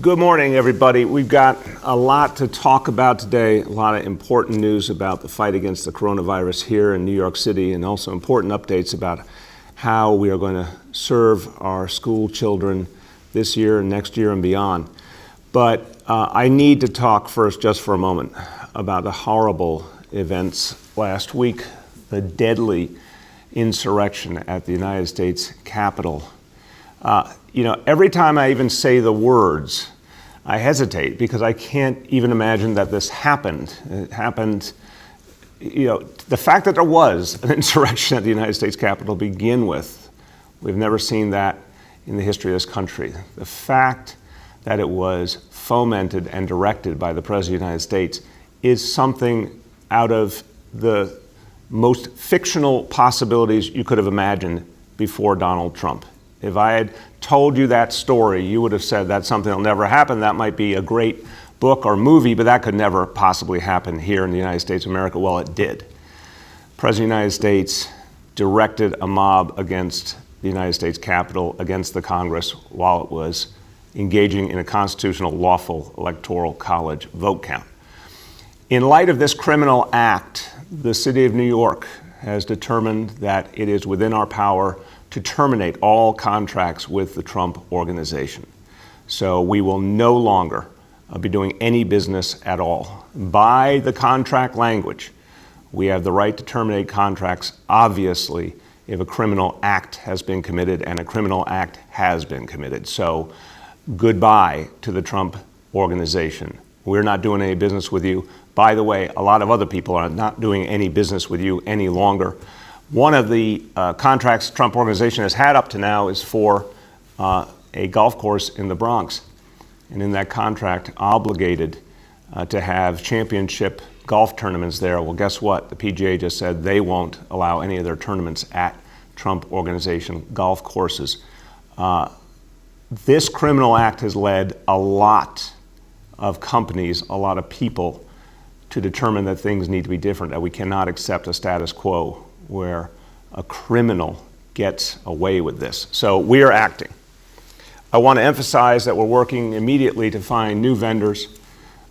Good morning, everybody. We've got a lot to talk about today, a lot of important news about the fight against the coronavirus here in New York City, and also important updates about how we are going to serve our school children this year and next year and beyond. But I need to talk first, just for a moment, about the horrible events last week, the deadly insurrection at the United States Capitol. Every time I even say the words, I hesitate because I can't even imagine that this happened. It happened, the fact that there was an insurrection at the United States Capitol to begin with, we've never seen that in the history of this country. The fact that it was fomented and directed by the President of the United States is something out of the most fictional possibilities you could have imagined before Donald Trump. If I had told you that story, you would have said that's something that'll never happen. That might be a great book or movie, but that could never possibly happen here in the United States of America. Well, it did. The President of the United States directed a mob against the United States Capitol, against the Congress, while it was engaging in a constitutional, lawful electoral college vote count. In light of this criminal act, the City of New York has determined that it is within our power to terminate all contracts with the Trump organization. So we will no longer be doing any business at all. By the contract language, we have the right to terminate contracts, obviously, if a criminal act has been committed, and a criminal act has been committed. So goodbye to the Trump organization. We're not doing any business with you. By the way, a lot of other people are not doing any business with you any longer. One of the contracts the Trump organization has had up to now is for a golf course in the Bronx. And in that contract, obligated to have championship golf tournaments there. Well, guess what? The PGA just said they won't allow any of their tournaments at Trump organization golf courses. This criminal act has led a lot of companies, a lot of people, to determine that things need to be different, that we cannot accept a status quo where a criminal gets away with this. So we are acting. I want to emphasize that we're working immediately to find new vendors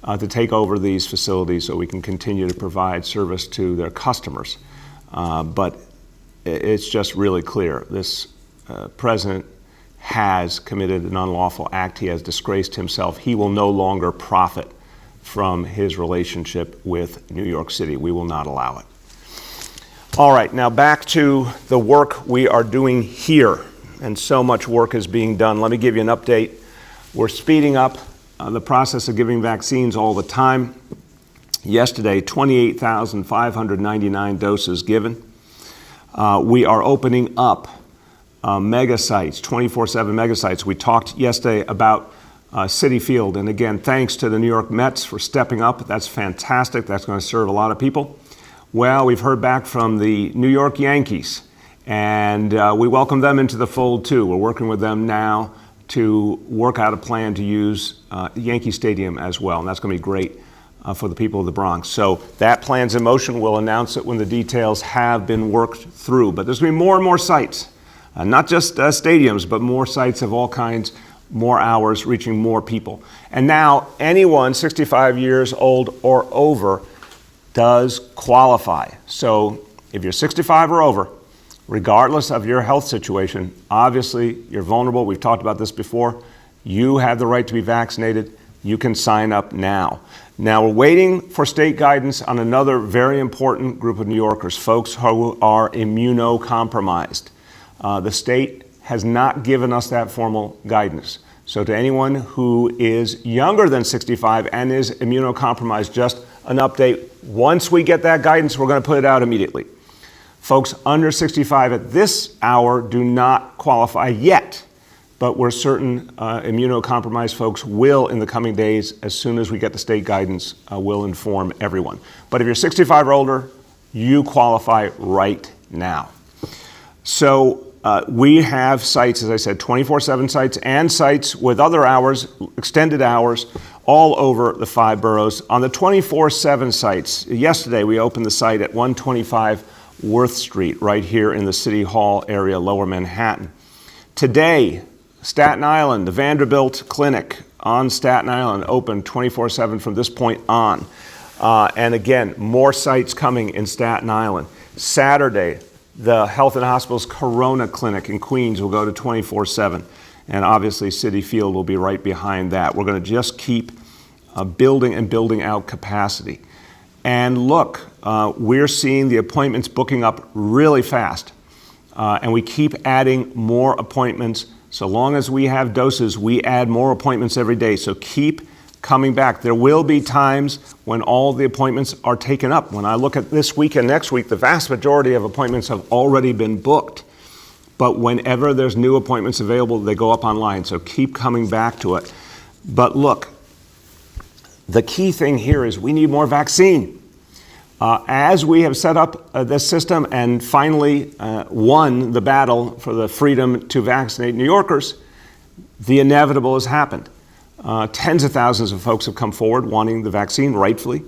to take over these facilities so we can continue to provide service to their customers. But it's just really clear. This president has committed an unlawful act. He has disgraced himself. He will no longer profit from his relationship with New York City. We will not allow it. All right, now back to the work we are doing here, and so much work is being done. Let me give you an update. We're speeding up the process of giving vaccines all the time. Yesterday, 28,599 doses given. We are opening up mega sites, 24/7 mega sites. We talked yesterday about Citi Field, and again, thanks to the New York Mets for stepping up. That's fantastic. That's going to serve a lot of people. Well, we've heard back from the New York Yankees, and we welcome them into the fold too. We're working with them now to work out a plan to use Yankee Stadium as well, and that's going to be great for the people of the Bronx. So that plan's in motion. We'll announce it when the details have been worked through. But there's going to be more and more sites, not just stadiums, but more sites of all kinds, more hours, reaching more people. And now anyone 65 years old or over does qualify. So if you're 65 or over, regardless of your health situation, obviously you're vulnerable. We've talked about this before. You have the right to be vaccinated. You can sign up now. Now we're waiting for state guidance on another very important group of New Yorkers, folks who are immunocompromised. The state has not given us that formal guidance. So to anyone who is younger than 65 and is immunocompromised, just an update. Once we get that guidance, we're going to put it out immediately. Folks under 65 at this hour do not qualify yet, but we're certain immunocompromised folks will in the coming days, as soon as we get the state guidance, will inform everyone. But if you're 65 or older, you qualify right now. So we have sites, as I said, 24/7 sites and sites with other hours, extended hours, all over the 5 boroughs. On the 24/7 sites, yesterday we opened the site at 125 Worth Street, right here in the City Hall area, Lower Manhattan. Today, Staten Island, the Vanderbilt Clinic on Staten Island, open 24/7 from this point on. And again, more sites coming in Staten Island. Saturday, the Health and Hospitals Corona Clinic in Queens will go to 24/7. And obviously, Citi Field will be right behind that. We're going to just keep building and building out capacity. And look, we're seeing the appointments booking up really fast. And we keep adding more appointments. So long as we have doses, we add more appointments every day. So keep coming back. There will be times when all the appointments are taken up. When I look at this week and next week, the vast majority of appointments have already been booked. But whenever there's new appointments available, they go up online. So keep coming back to it. But look, the key thing here is we need more vaccine. As we have set up this system and finally won the battle for the freedom to vaccinate New Yorkers, the inevitable has happened. Tens of thousands of folks have come forward wanting the vaccine, rightfully,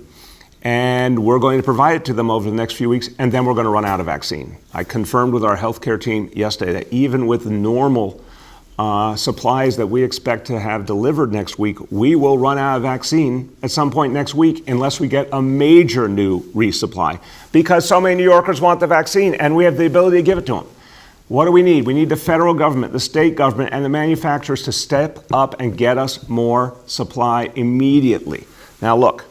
and we're going to provide it to them over the next few weeks, and then we're going to run out of vaccine. I confirmed with our healthcare team yesterday that even with normal supplies that we expect to have delivered next week, we will run out of vaccine at some point next week unless we get a major new resupply, because so many New Yorkers want the vaccine and we have the ability to give it to them. What do we need? We need the federal government, the state government, and the manufacturers to step up and get us more supply immediately. Now look,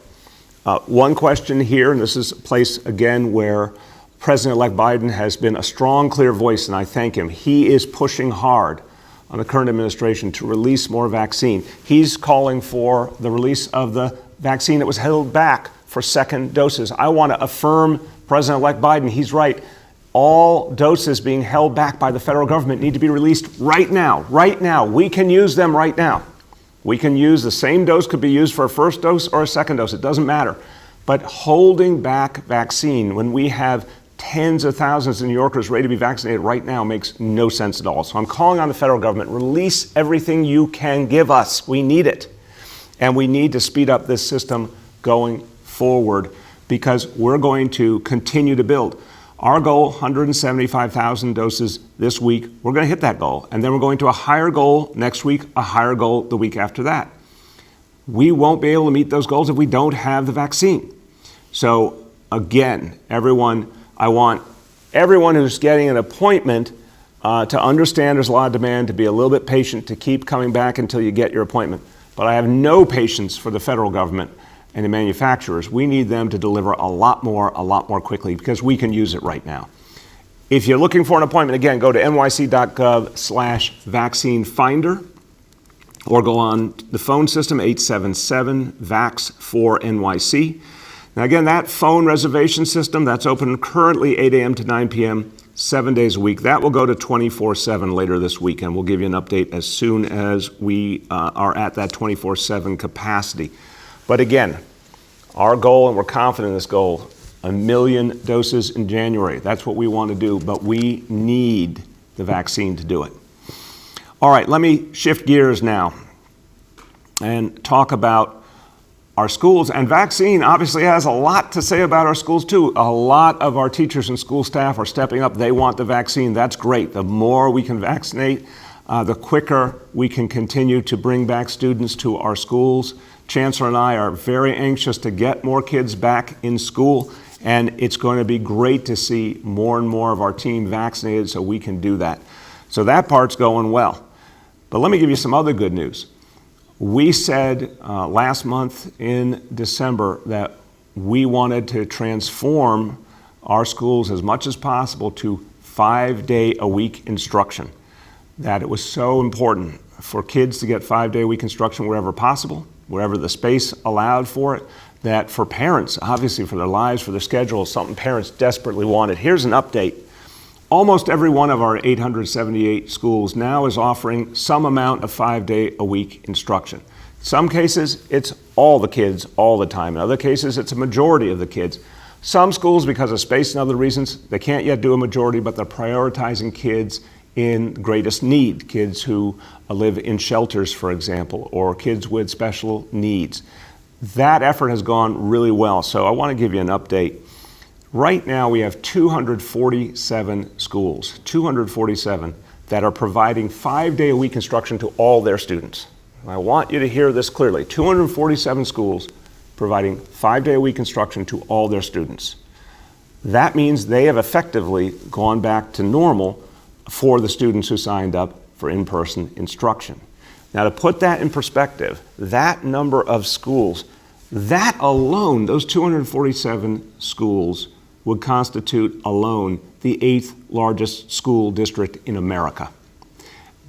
one question here, and this is a place again where President-elect Biden has been a strong, clear voice, and I thank him. He is pushing hard on the current administration to release more vaccine. He's calling for the release of the vaccine that was held back for second doses. I want to affirm President-elect Biden. He's right. All doses being held back by the federal government need to be released right now. Right now. We can use them right now. We can use the same dose, could be used for a first dose or a second dose. It doesn't matter. But holding back vaccine when we have tens of thousands of New Yorkers ready to be vaccinated right now makes no sense at all. So I'm calling on the federal government, release everything you can give us. We need it. And we need to speed up this system going forward because we're going to continue to build. Our goal, 175,000 doses this week, we're going to hit that goal. And then we're going to a higher goal next week, a higher goal the week after that. We won't be able to meet those goals if we don't have the vaccine. So again, I want everyone who's getting an appointment to understand there's a lot of demand, to be a little bit patient, to keep coming back until you get your appointment. But I have no patience for the federal government and the manufacturers. We need them to deliver a lot more quickly because we can use it right now. If you're looking for an appointment, again, go to nyc.gov/vaccine finder or go on the phone system, 877-VAX4NYC. Now again, that phone reservation system, that's open currently 8 a.m. to 9 p.m., 7 days a week. That will go to 24/7 later this week, and we'll give you an update as soon as we are at that 24/7 capacity. But again, our goal, and we're confident in this goal, 1 million doses in January. That's what we want to do, but we need the vaccine to do it. All right, let me shift gears now and talk about our schools. And vaccine obviously has a lot to say about our schools too. A lot of our teachers and school staff are stepping up. They want the vaccine. That's great. The more we can vaccinate, the quicker we can continue to bring back students to our schools. Chancellor and I are very anxious to get more kids back in school, and it's going to be great to see more and more of our team vaccinated so we can do that. So that part's going well. But let me give you some other good news. We said last month in December that we wanted to transform our schools as much as possible to 5-day-a-week instruction, that it was so important for kids to get 5-day-a-week instruction wherever possible, wherever the space allowed for it, that for parents, obviously for their lives, for their schedule, something parents desperately wanted. Here's an update. Almost every one of our 878 schools now is offering some amount of 5-day-a-week instruction. In some cases, it's all the kids all the time. In other cases, it's a majority of the kids. Some schools, because of space and other reasons, they can't yet do a majority, but they're prioritizing kids in greatest need, kids who live in shelters, for example, or kids with special needs. That effort has gone really well, so I want to give you an update. Right now, we have 247 schools, 247 that are providing 5-day-a-week instruction to all their students. I want you to hear this clearly. 247 schools providing 5-day-a-week instruction to all their students. That means they have effectively gone back to normal for the students who signed up for in-person instruction. Now, to put that in perspective, that number of schools, that alone, those 247 schools, would constitute alone the 8th largest school district in America.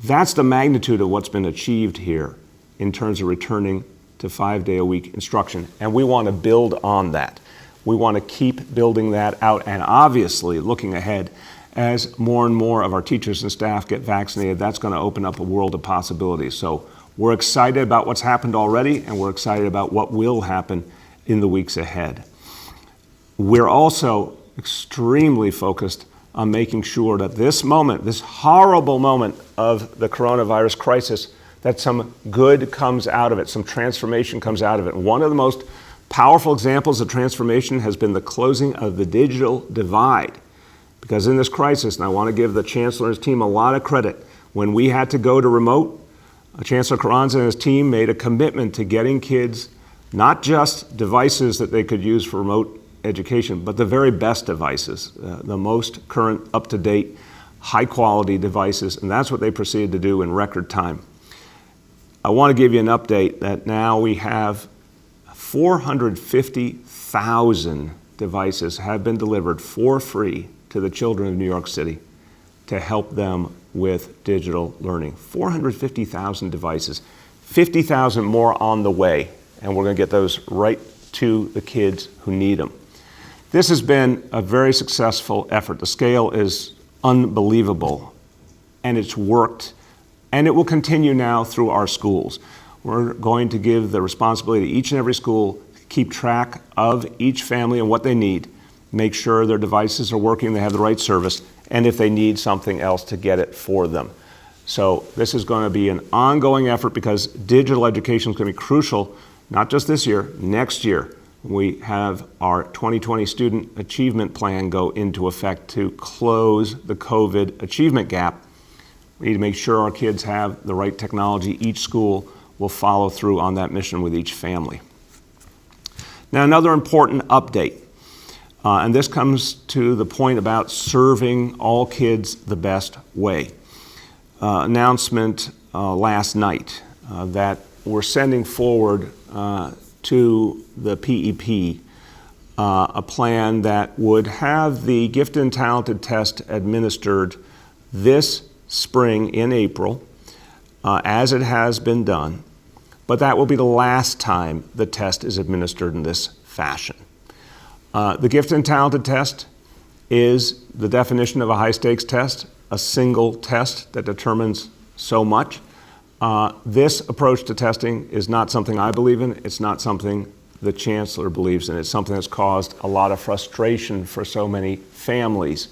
That's the magnitude of what's been achieved here in terms of returning to 5-day-a-week instruction, and we want to build on that. We want to keep building that out, and obviously, looking ahead, as more and more of our teachers and staff get vaccinated, that's going to open up a world of possibilities. So we're excited about what's happened already, and we're excited about what will happen in the weeks ahead. We're also extremely focused on making sure that this moment, this horrible moment of the coronavirus crisis, that some good comes out of it, some transformation comes out of it. One of the most powerful examples of transformation has been the closing of the digital divide. Because in this crisis, and I want to give the Chancellor and his team a lot of credit, when we had to go to remote, Chancellor Carranza and his team made a commitment to getting kids not just devices that they could use for remote education, but the very best devices, the most current, up-to-date, high-quality devices, and that's what they proceeded to do in record time. I want to give you an update that now we have 450,000 devices have been delivered for free to the children of New York City to help them with digital learning. 450,000 devices, 50,000 more on the way, and we're going to get those right to the kids who need them. This has been a very successful effort. The scale is unbelievable, and it's worked, and it will continue now through our schools. We're going to give the responsibility to each and every school to keep track of each family and what they need, make sure their devices are working, they have the right service, and if they need something else, to get it for them. So this is going to be an ongoing effort because digital education is going to be crucial, not just this year, next year. We have our 2020 Student Achievement Plan go into effect to close the COVID achievement gap. We need to make sure our kids have the right technology. Each school will follow through on that mission with each family. Now, another important update, and this comes to the point about serving all kids the best way. Announcement last night that we're sending forward to the PEP a plan that would have the Gifted and Talented test administered this spring in April, as it has been done, but that will be the last time the test is administered in this fashion. The Gifted and Talented test is the definition of a high-stakes test, a single test that determines so much. This approach to testing is not something I believe in. It's not something the Chancellor believes in. It's something that's caused a lot of frustration for so many families.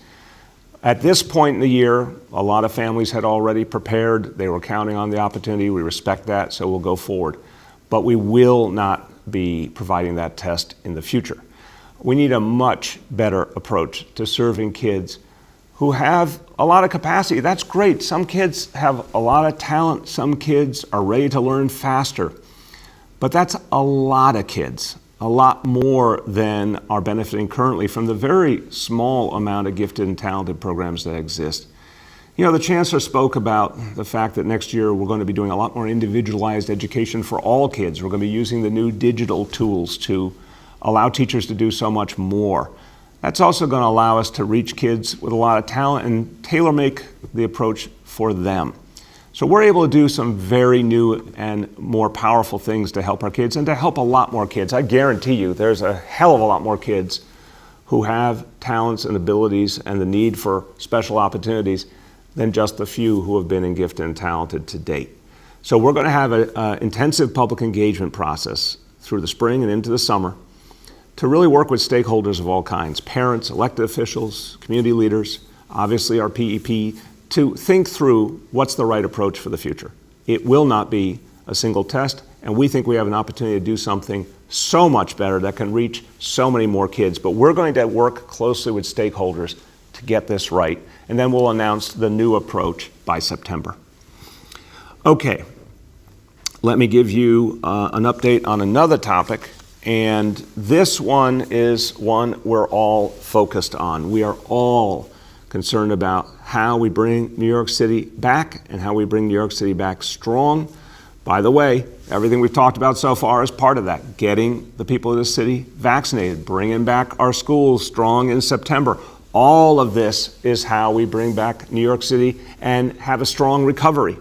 At this point in the year, a lot of families had already prepared. They were counting on the opportunity. We respect that, so we'll go forward. But we will not be providing that test in the future. We need a much better approach to serving kids who have a lot of capacity. That's great. Some kids have a lot of talent. Some kids are ready to learn faster. But that's a lot of kids, a lot more than are benefiting currently from the very small amount of gifted and talented programs that exist. You know, the Chancellor spoke about the fact that next year we're going to be doing a lot more individualized education for all kids. We're going to be using the new digital tools to allow teachers to do so much more. That's also going to allow us to reach kids with a lot of talent and tailor-make the approach for them. So we're able to do some very new and more powerful things to help our kids and to help a lot more kids. I guarantee you there's a hell of a lot more kids who have talents and abilities and the need for special opportunities than just the few who have been in gifted and talented to date. So we're going to have an intensive public engagement process through the spring and into the summer to really work with stakeholders of all kinds, parents, elected officials, community leaders, obviously our PEP, to think through what's the right approach for the future. It will not be a single test, and we think we have an opportunity to do something so much better that can reach so many more kids. But we're going to work closely with stakeholders to get this right, and then we'll announce the new approach by September. Okay, let me give you an update on another topic, and this one is one we're all focused on. We are all concerned about how we bring New York City back and how we bring New York City back strong. By the way, everything we've talked about so far is part of that. Getting the people of the city vaccinated, bringing back our schools strong in September. All of this is how we bring back New York City and have a strong recovery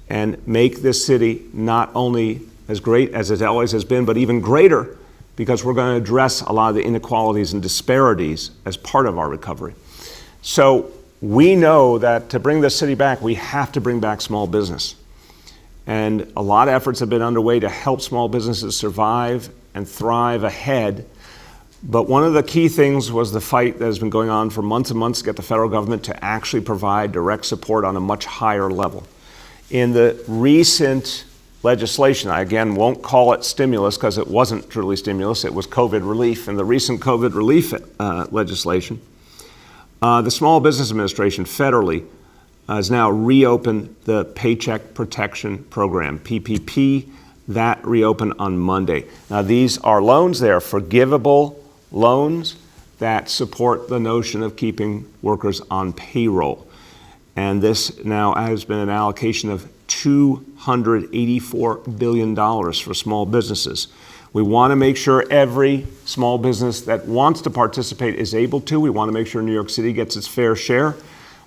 and make this city not only as great as it always has been, but even greater, because we're going to address a lot of the inequalities and disparities as part of our recovery. So we know that to bring this city back, we have to bring back small business. And a lot of efforts have been underway to help small businesses survive and thrive ahead. But one of the key things was the fight that has been going on for months and months to get the federal government to actually provide direct support on a much higher level. In the recent legislation, I again won't call it stimulus because it wasn't truly stimulus, it was COVID relief. In the recent COVID relief legislation, the Small Business Administration federally has now reopened the Paycheck Protection Program, PPP. That reopened on Monday. Now these are loans, they are forgivable loans that support the notion of keeping workers on payroll. And this now has been an allocation of $284 billion for small businesses. We want to make sure every small business that wants to participate is able to. We want to make sure New York City gets its fair share.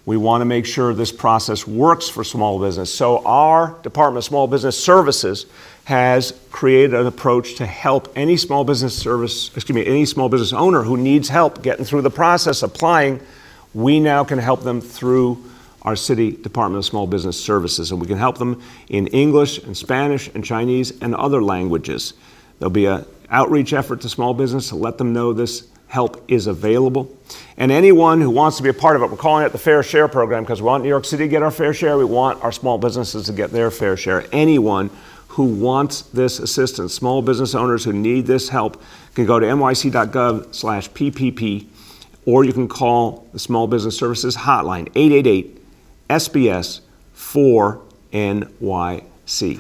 We want to make sure this process works for small business. So our Department of Small Business Services has created an approach to help any small business any small business owner who needs help getting through the process, applying. We now can help them through our City Department of Small Business Services, and we can help them in English and Spanish and Chinese and other languages. There'll be an outreach effort to small business to let them know this help is available. And anyone who wants to be a part of it, we're calling it the Fair Share Program because we want New York City to get our fair share. We want our small businesses to get their fair share. Anyone who wants this assistance, small business owners who need this help, can go to nyc.gov/PPP, or you can call the Small Business Services Hotline, 888-SBS-4NYC.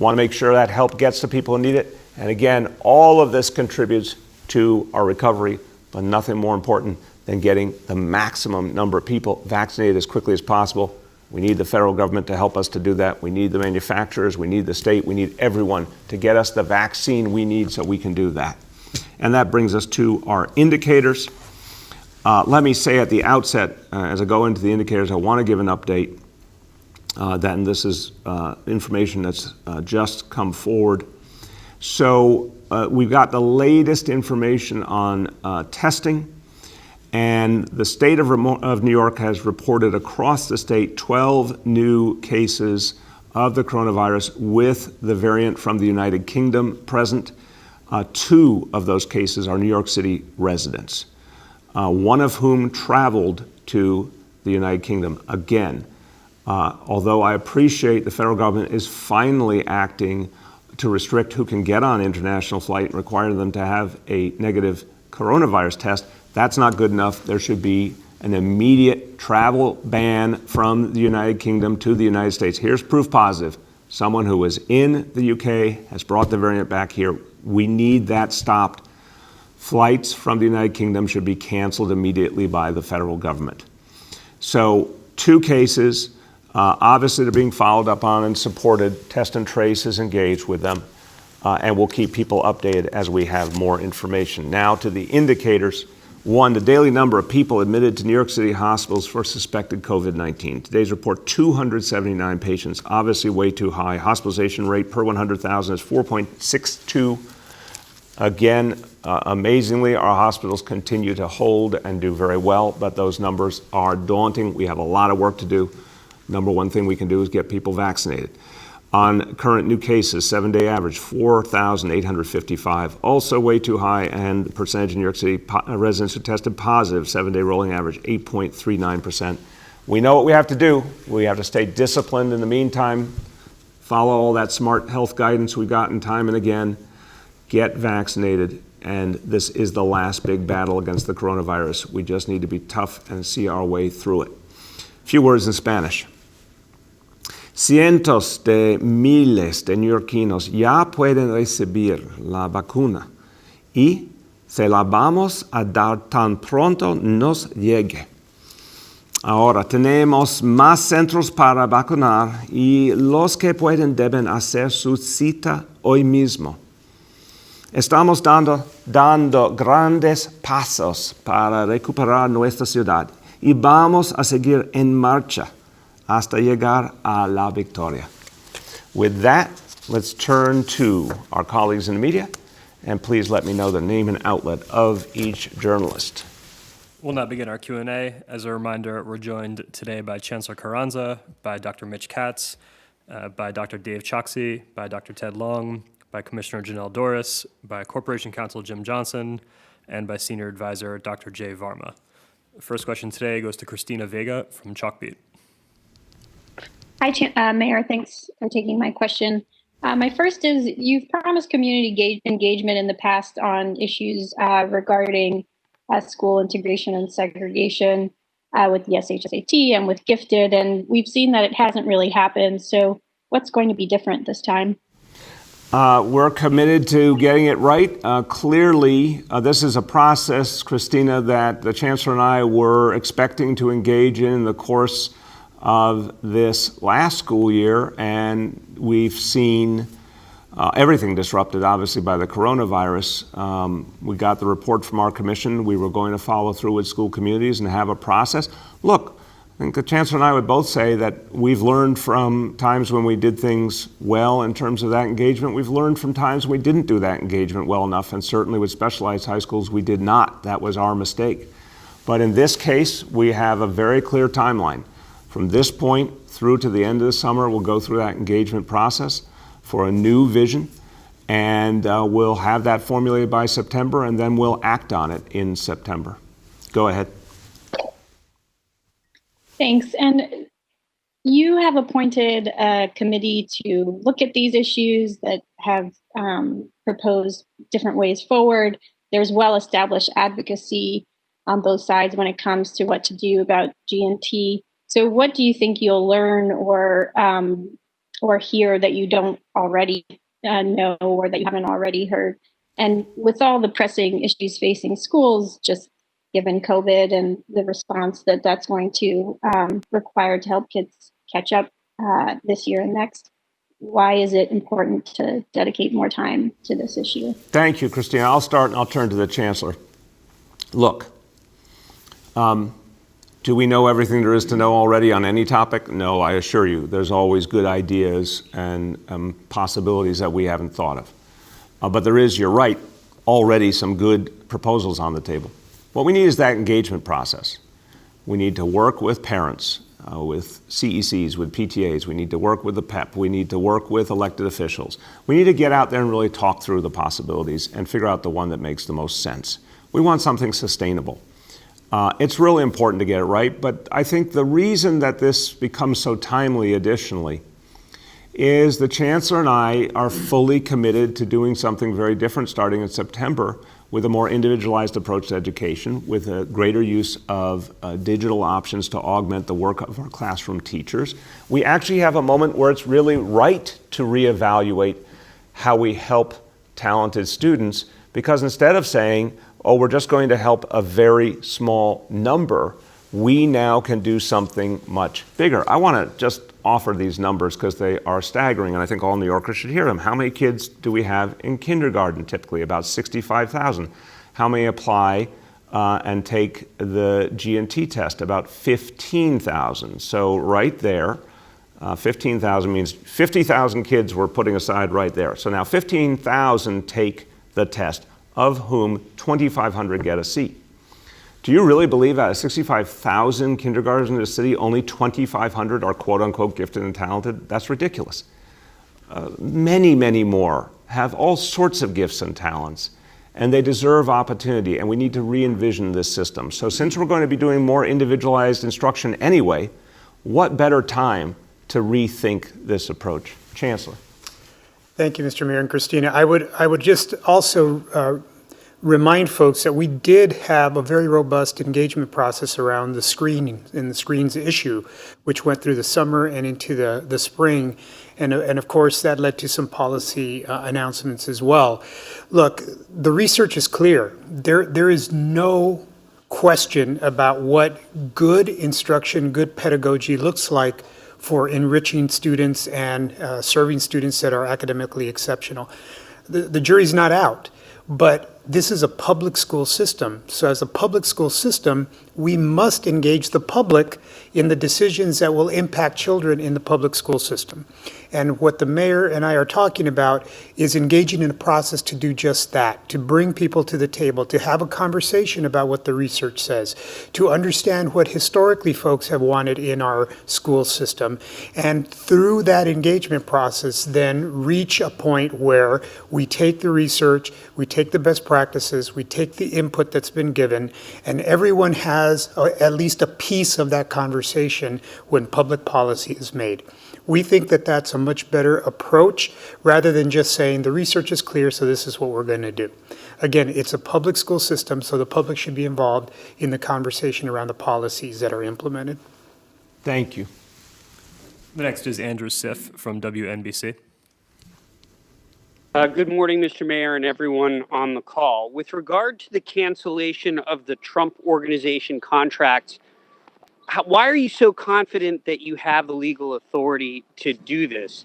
Want to make sure that help gets to people who need it. And again, all of this contributes to our recovery, but nothing more important than getting the maximum number of people vaccinated as quickly as possible. We need the federal government to help us to do that. We need the manufacturers, we need the state, we need everyone to get us the vaccine we need so we can do that. And that brings us to our indicators. Let me say at the outset, as I go into the indicators, I want to give an update and this is information that's just come forward. So we've got the latest information on testing, and the state of New York has reported across the state 12 new cases of the coronavirus with the variant from the United Kingdom present. 2 of those cases are New York City residents, one of whom traveled to the United Kingdom. Again, although I appreciate the federal government is finally acting to restrict who can get on international flight and require them to have a negative coronavirus test, that's not good enough. There should be an immediate travel ban from the United Kingdom to the United States. Here's proof positive. Someone who was in the UK has brought the variant back here. We need that stopped. Flights from the United Kingdom should be canceled immediately by the federal government. So 2 cases. Obviously, they're being followed up on and supported. Test and Trace is engaged with them, and we'll keep people updated as we have more information. Now to the indicators. 1, the daily number of people admitted to New York City hospitals for suspected COVID-19. Today's report, 279 patients, obviously way too high. Hospitalization rate per 100,000 is 4.62. Again, amazingly, our hospitals continue to hold and do very well, but those numbers are daunting. We have a lot of work to do. Number one thing we can do is get people vaccinated. On current new cases, 7-day average, 4,855, also way too high, and the percentage in New York City residents who tested positive, 7-day rolling average, 8.39%. We know what we have to do. We have to stay disciplined in the meantime, follow all that smart health guidance we've gotten time and again, get vaccinated, and this is the last big battle against the coronavirus. We just need to be tough and see our way through it. few words in Spanish. Cientos de miles de neoyorquinos ya pueden recibir la vacuna y se la vamos a dar tan pronto nos llegue. Ahora tenemos más centros para vacunar y los que pueden deben hacer su cita hoy mismo. Estamos dando grandes pasos para recuperar nuestra ciudad y vamos a seguir en marcha hasta llegar a la victoria. With that, let's turn to our colleagues in the media, and please let me know the name and outlet of each journalist. We'll now begin our Q&A. As a reminder, we're joined today by Chancellor Carranza, by Dr. Mitch Katz, by Dr. Dave Choksi, by Dr. Ted Long, by Commissioner Janelle Dorris, by Corporation Counsel Jim Johnson, and by Senior Advisor Dr. Jay Varma. The first question today goes to Christina Vega from Chalkbeat. Hi, Mayor. Thanks for taking my question. My first is, you've promised community engagement in the past on issues regarding school integration and segregation with the SHSAT and with gifted, and we've seen that it hasn't really happened. So what's going to be different this time? We're committed to getting it right. Clearly, this is a process, Christina, that the Chancellor and I were expecting to engage in the course of this last school year, and we've seen everything disrupted, obviously, by the coronavirus. We got the report from our commission. We were going to follow through with school communities and have a process. Look, I think the Chancellor and I would both say that we've learned from times when we did things well in terms of that engagement. We've learned from times we didn't do that engagement well enough, and certainly with specialized high schools, we did not. That was our mistake. But in this case, we have a very clear timeline. From this point through to the end of the summer, we'll go through that engagement process for a new vision, and we'll have that formulated by September, and then we'll act on it in September. Go ahead. Thanks. And you have appointed a committee to look at these issues that have proposed different ways forward. There's well-established advocacy on both sides when it comes to what to do about G&T. So what do you think you'll learn or hear that you don't already know or that you haven't already heard? And with all the pressing issues facing schools, just given COVID and the response that's going to require to help kids catch up this year and next, why is it important to dedicate more time to this issue? Thank you, Christina. I'll start and I'll turn to the Chancellor. Look, do we know everything there is to know already on any topic? No, I assure you, there's always good ideas and possibilities that we haven't thought of. But there is, you're right, already some good proposals on the table. What we need is that engagement process. We need to work with parents, with CECs, with PTAs. We need to work with the PEP. We need to work with elected officials. We need to get out there and really talk through the possibilities and figure out the one that makes the most sense. We want something sustainable. It's really important to get it right, but I think the reason that this becomes so timely additionally is the Chancellor and I are fully committed to doing something very different starting in September with a more individualized approach to education, with a greater use of digital options to augment the work of our classroom teachers. We actually have a moment where it's really right to reevaluate how we help talented students, because instead of saying, oh, we're just going to help a very small number, we now can do something much bigger. I want to just offer these numbers because they are staggering, and I think all New Yorkers should hear them. How many kids do we have in kindergarten typically? About 65,000. How many apply and take the G&T test? About 15,000. So right there, 15,000 means 50,000 kids we're putting aside right there. So now 15,000 take the test, of whom 2,500 get a seat. Do you really believe out of 65,000 kindergartens in the city, only 2,500 are quote-unquote gifted and talented? That's ridiculous. Many, many more have all sorts of gifts and talents, and they deserve opportunity, and we need to re-envision this system. So since we're going to be doing more individualized instruction anyway, what better time to rethink this approach? Chancellor. Thank you, Mr. Mayor and Christina. I would just also remind folks that we did have a very robust engagement process around the screening and the screens issue, which went through the summer and into the spring. And of course, that led to some policy announcements as well. Look, the research is clear. There is no question about what good instruction, good pedagogy looks like for enriching students and serving students that are academically exceptional. The jury's not out, but this is a public school system. So as a public school system, we must engage the public in the decisions that will impact children in the public school system. And what the mayor and I are talking about is engaging in a process to do just that, to bring people to the table, to have a conversation about what the research says, to understand what historically folks have wanted in our school system, and through that engagement process, then reach a point where we take the research, we take the best practices, we take the input that's been given, and everyone has at least a piece of that conversation when public policy is made. We think that that's a much better approach rather than just saying the research is clear, so this is what we're going to do. Again, it's a public school system, so the public should be involved in the conversation around the policies that are implemented. Thank you. The next is Andrew Siff from WNBC. Good morning, Mr. Mayor, and everyone on the call. With regard to the cancellation of the Trump Organization contracts, why are you so confident that you have the legal authority to do this?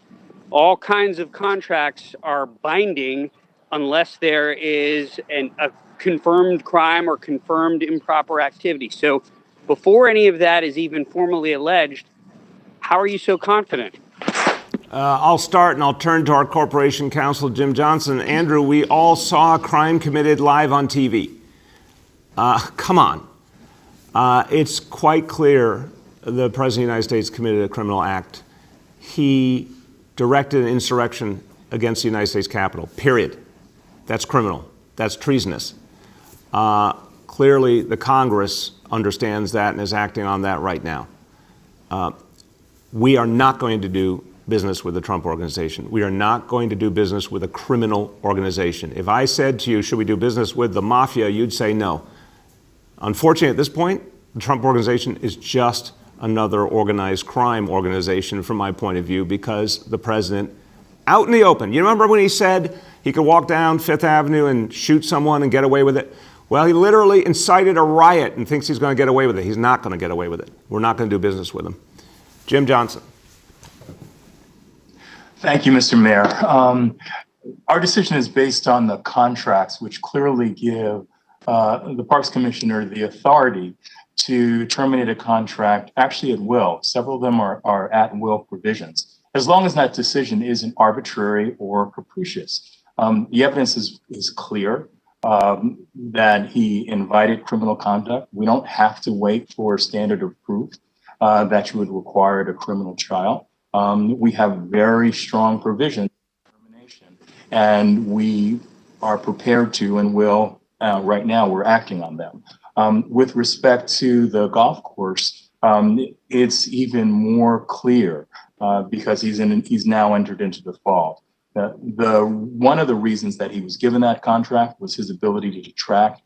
All kinds of contracts are binding unless there is a confirmed crime or confirmed improper activity. So before any of that is even formally alleged, how are you so confident? I'll start and I'll turn to our corporation counsel, Jim Johnson. Andrew, we all saw a crime committed live on TV. Come on. It's quite clear the President of the United States committed a criminal act. He directed an insurrection against the United States Capitol, period. That's criminal. That's treasonous. Clearly, the Congress understands that and is acting on that right now. We are not going to do business with the Trump Organization. We are not going to do business with a criminal organization. If I said to you, should we do business with the mafia, you'd say no. Unfortunately, at this point, the Trump Organization is just another organized crime organization from my point of view, because the president, out in the open, you remember when he said he could walk down Fifth Avenue and shoot someone and get away with it? Well, he literally incited a riot and thinks he's going to get away with it. He's not going to get away with it. We're not going to do business with him. Jim Johnson. Thank you, Mr. Mayor. Our decision is based on the contracts, which clearly give the Parks Commissioner the authority to terminate a contract actually at will. Several of them are at-will provisions, as long as that decision isn't arbitrary or capricious. The evidence is clear that he invited criminal conduct. We don't have to wait for a standard of proof that you would require at a criminal trial. We have very strong provisions for termination, and we are prepared to and will, right now, we're acting on them. With respect to the golf course, it's even more clear because he's now entered into default. One of the reasons that he was given that contract was his ability to track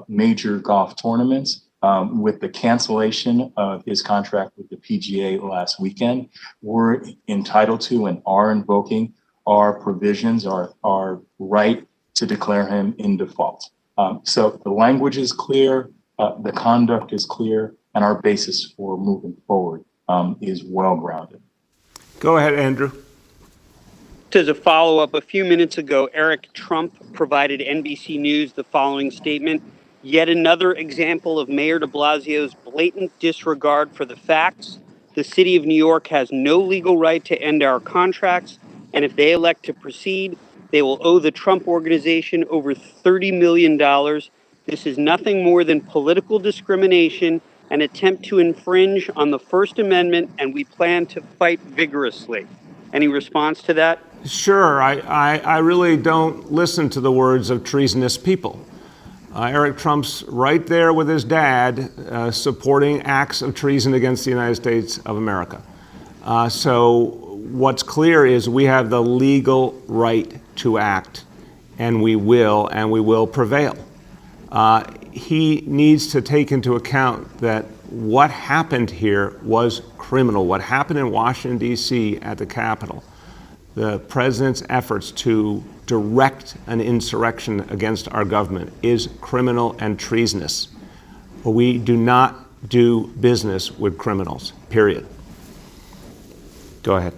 major golf tournaments. With the cancellation of his contract with the PGA last weekend, we're entitled to and are invoking our provisions, our right to declare him in default. So the language is clear, the conduct is clear, and our basis for moving forward is well-grounded. Go ahead, Andrew. As a follow-up, a few minutes ago, Eric Trump provided NBC News the following statement: "Yet another example of Mayor de Blasio's blatant disregard for the facts. The city of New York has no legal right to end our contracts, and if they elect to proceed, they will owe the Trump Organization over $30 million. This is nothing more than political discrimination, an attempt to infringe on the First Amendment, and we plan to fight vigorously." Any response to that? Sure. I really don't listen to the words of treasonous people. Eric Trump's right there with his dad supporting acts of treason against the United States of America. So what's clear is we have the legal right to act, and we will prevail. He needs to take into account that what happened here was criminal. What happened in Washington, D.C. at the Capitol, the president's efforts to direct an insurrection against our government is criminal and treasonous. We do not do business with criminals, period. Go ahead.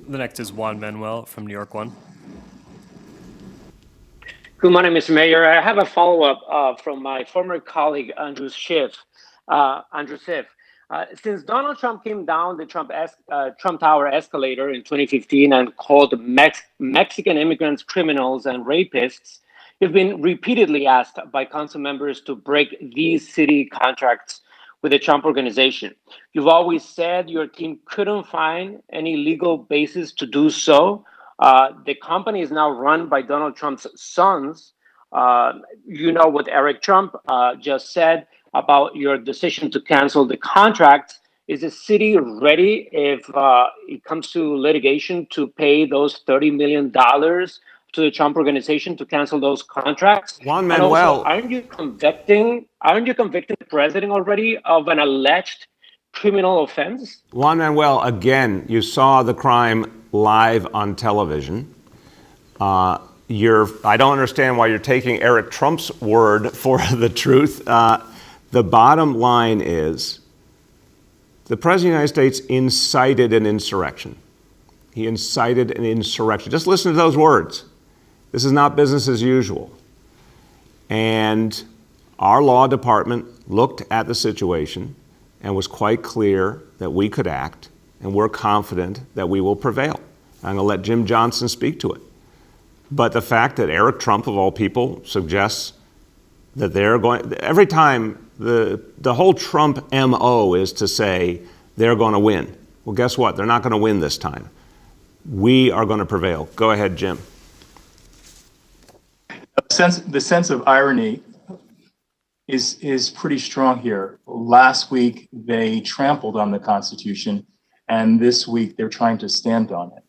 The next is Juan Manuel from New York One. Good morning, Mr. Mayor. I have a follow-up from my former colleague, Andrew Schiff. Since Donald Trump came down the Trump Tower escalator in 2015 and called Mexican immigrants criminals and rapists, you've been repeatedly asked by council members to break these city contracts with the Trump organization. You've always said your team couldn't find any legal basis to do so. The company is now run by Donald Trump's sons. You know what Eric Trump just said about your decision to cancel the contract. Is the city ready, if it comes to litigation, to pay those $30 million to the Trump organization to cancel those contracts? Juan Manuel, and also, aren't you convicting the president already of an alleged criminal offense? Juan Manuel, again, you saw the crime live on television. I don't understand why you're taking Eric Trump's word for the truth. The bottom line is the President of the United States incited an insurrection. He incited an insurrection. Just listen to those words. This is not business as usual. And our law department looked at the situation and was quite clear that we could act, and we're confident that we will prevail. I'm going to let Jim Johnson speak to it. But the fact that Eric Trump, of all people, suggests that they're going, every time the whole Trump MO is to say they're going to win. Well, guess what? They're not going to win this time. We are going to prevail. Go ahead, Jim. The sense of irony is pretty strong here. Last week, they trampled on the Constitution, and this week they're trying to stand on it.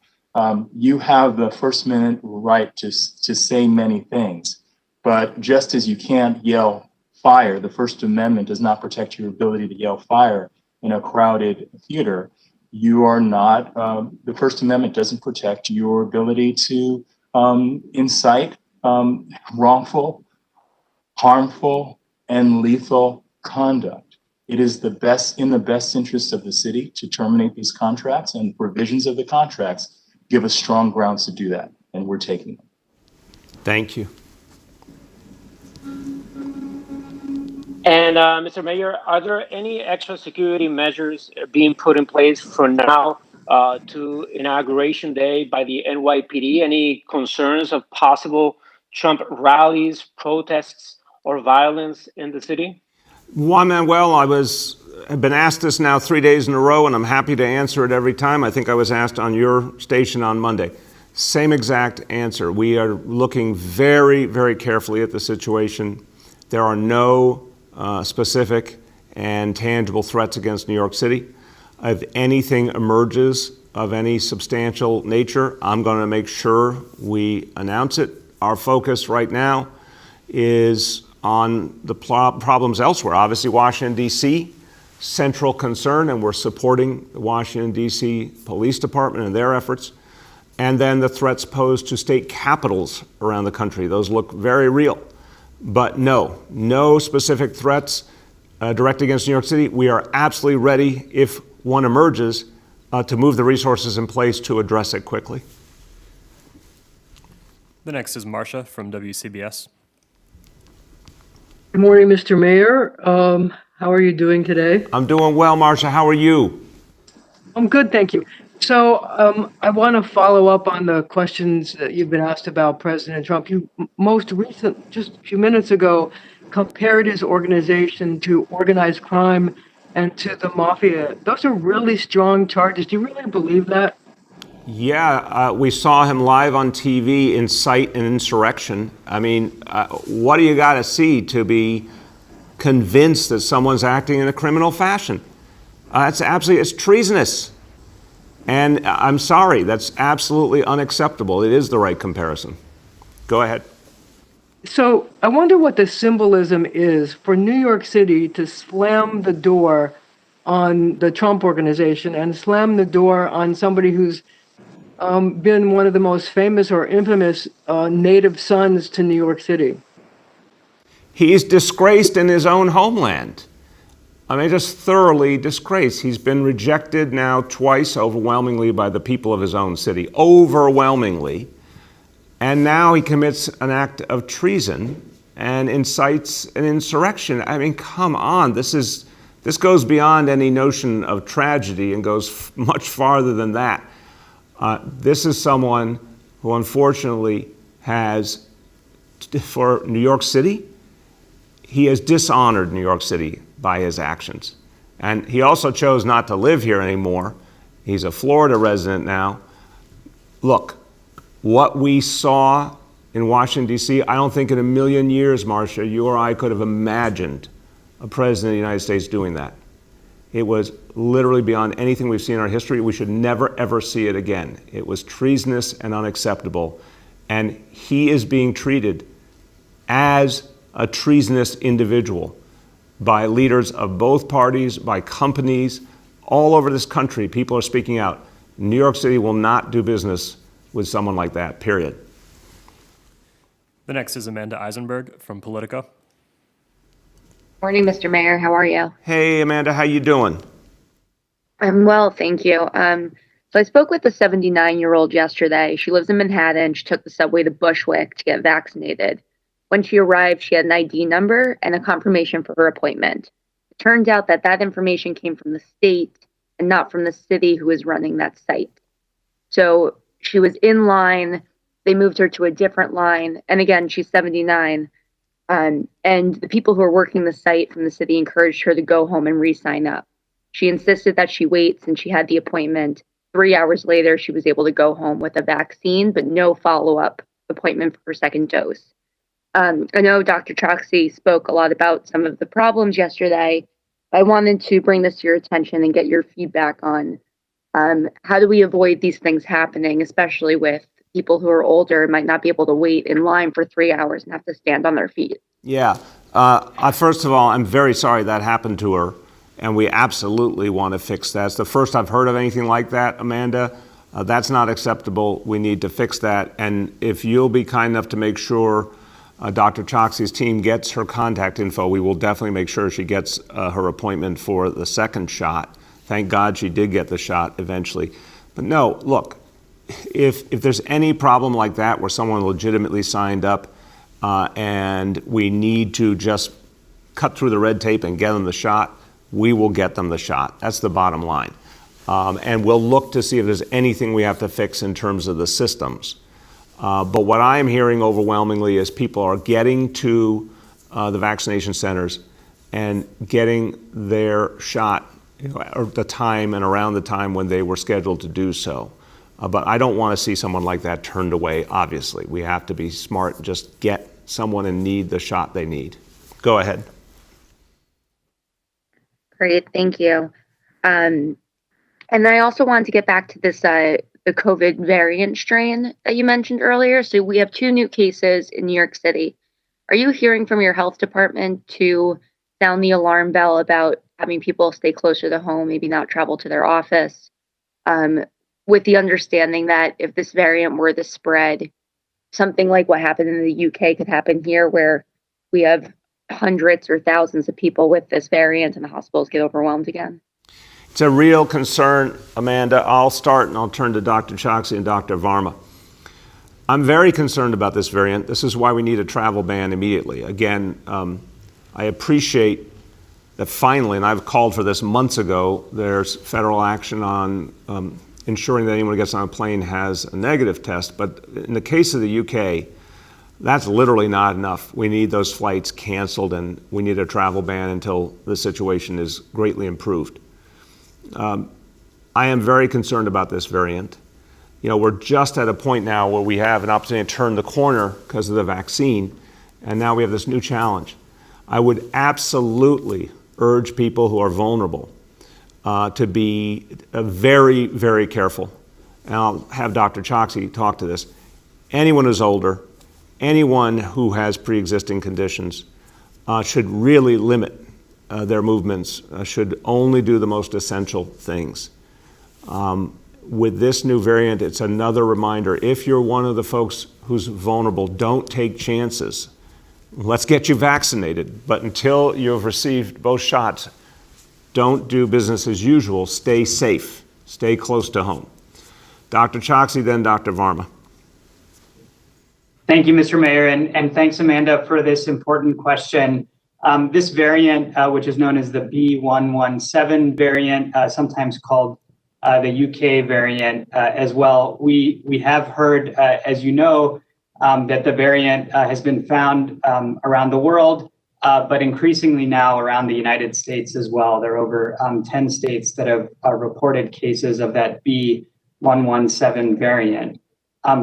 You have the First Amendment right to say many things, but just as you can't yell fire, the First Amendment does not protect your ability to yell fire in a crowded theater. You are not, the First Amendment doesn't protect your ability to incite wrongful, harmful, and lethal conduct. It is in the best interest of the city to terminate these contracts, and provisions of the contracts give us strong grounds to do that, and we're taking them. Thank you. And Mr. Mayor, are there any extra security measures being put in place from now to Inauguration Day by the NYPD? Any concerns of possible Trump rallies, protests, or violence in the city? Juan Manuel, I've been asked this now 3 days in a row, and I'm happy to answer it every time. I think I was asked on your station on Monday. Same exact answer. We are looking very, very carefully at the situation. There are no specific and tangible threats against New York City. If anything emerges of any substantial nature, I'm going to make sure we announce it. Our focus right now is on the problems elsewhere. Obviously, Washington, D.C., central concern, and we're supporting the Washington, D.C. Police Department and their efforts. And then the threats posed to state capitals around the country. Those look very real. But no specific threats directed against New York City. We are absolutely ready, if one emerges, to move the resources in place to address it quickly. The next is Marcia from WCBS. Good morning, Mr. Mayor. How are you doing today? I'm doing well, Marcia. How are you? I'm good, thank you. So I want to follow up on the questions that you've been asked about President Trump. You just a few minutes ago, compared his organization to organized crime and to the mafia. Those are really strong charges. Do you really believe that? Yeah, we saw him live on TV incite an insurrection. I mean, what do you got to see to be convinced that someone's acting in a criminal fashion? It's treasonous. And I'm sorry, that's absolutely unacceptable. It is the right comparison. Go ahead. So I wonder what the symbolism is for New York City to slam the door on the Trump organization and slam the door on somebody who's been one of the most famous or infamous native sons to New York City. He's disgraced in his own homeland. I mean, just thoroughly disgraced. He's been rejected now twice overwhelmingly by the people of his own city, overwhelmingly. And now he commits an act of treason and incites an insurrection. I mean, come on, this goes beyond any notion of tragedy and goes much farther than that. This is someone who unfortunately has, for New York City, he has dishonored New York City by his actions. And he also chose not to live here anymore. He's a Florida resident now. Look, what we saw in Washington, D.C., I don't think in a million years, Marcia, you or I could have imagined a president of the United States doing that. It was literally beyond anything we've seen in our history. We should never, ever see it again. It was treasonous and unacceptable. And he is being treated as a treasonous individual by leaders of both parties, by companies, all over this country. People are speaking out. New York City will not do business with someone like that, period. The next is Amanda Eisenberg from Politico. Morning, Mr. Mayor. How are you? Hey, Amanda, how you doing? I'm well, thank you. So I spoke with a 79-year-old yesterday. She lives in Manhattan. She took the subway to Bushwick to get vaccinated. When she arrived, she had an ID number and a confirmation for her appointment. It turned out that that information came from the state and not from the city who was running that site. So she was in line. They moved her to a different line. And again, she's 79. And the people who are working the site from the city encouraged her to go home and re-sign up. She insisted that she wait since she had the appointment. 3 hours later, she was able to go home with a vaccine, but no follow-up appointment for her second dose. I know Dr. Choksi spoke a lot about some of the problems yesterday. I wanted to bring this to your attention and get your feedback on how do we avoid these things happening, especially with people who are older and might not be able to wait in line for 3 hours and have to stand on their feet. Yeah. First of all, I'm very sorry that happened to her, and we absolutely want to fix that. It's the first I've heard of anything like that, Amanda. That's not acceptable. We need to fix that. And if you'll be kind enough to make sure Dr. Choksi's team gets her contact info, we will definitely make sure she gets her appointment for the second shot. Thank God she did get the shot eventually. But no, look, if there's any problem like that where someone legitimately signed up and we need to just cut through the red tape and get them the shot, we will get them the shot. That's the bottom line. And we'll look to see if there's anything we have to fix in terms of the systems. But what I'm hearing overwhelmingly is people are getting to the vaccination centers and getting their shot at the time and around the time when they were scheduled to do so. But I don't want to see someone like that turned away, obviously. We have to be smart and just get someone in need the shot they need. Go ahead. Great, thank you. And I also wanted to get back to this the COVID variant strain that you mentioned earlier. So we have 2 new cases in New York City. Are you hearing from your health department to sound the alarm bell about having people stay closer to home, maybe not travel to their office, with the understanding that if this variant were to spread, something like what happened in the UK could happen here, where we have hundreds or thousands of people with this variant and the hospitals get overwhelmed again? It's a real concern, Amanda. I'll start and I'll turn to Dr. Choksi and Dr. Varma. I'm very concerned about this variant. This is why we need a travel ban immediately. Again, I appreciate that finally, and I've called for this months ago, there's federal action on ensuring that anyone who gets on a plane has a negative test. But in the case of the UK, that's literally not enough. We need those flights canceled, and we need a travel ban until the situation is greatly improved. I am very concerned about this variant. You know, we're just at a point now where we have an opportunity to turn the corner because of the vaccine, and now we have this new challenge. I would absolutely urge people who are vulnerable to be very, very careful. And I'll have Dr. Choksi talk to this. Anyone who's older, anyone who has pre-existing conditions should really limit their movements, should only do the most essential things. With this new variant, it's another reminder, if you're one of the folks who's vulnerable, don't take chances. Let's get you vaccinated, but until you've received both shots, don't do business as usual. Stay safe. Stay close to home. Dr. Choksi, then Dr. Varma. Thank you, Mr. Mayor, and thanks, Amanda, for this important question. This variant, which is known as the B117 variant, sometimes called the UK variant as well, we have heard, as you know, that the variant has been found around the world, but increasingly now around the United States as well. There are over 10 states that have reported cases of that B117 variant.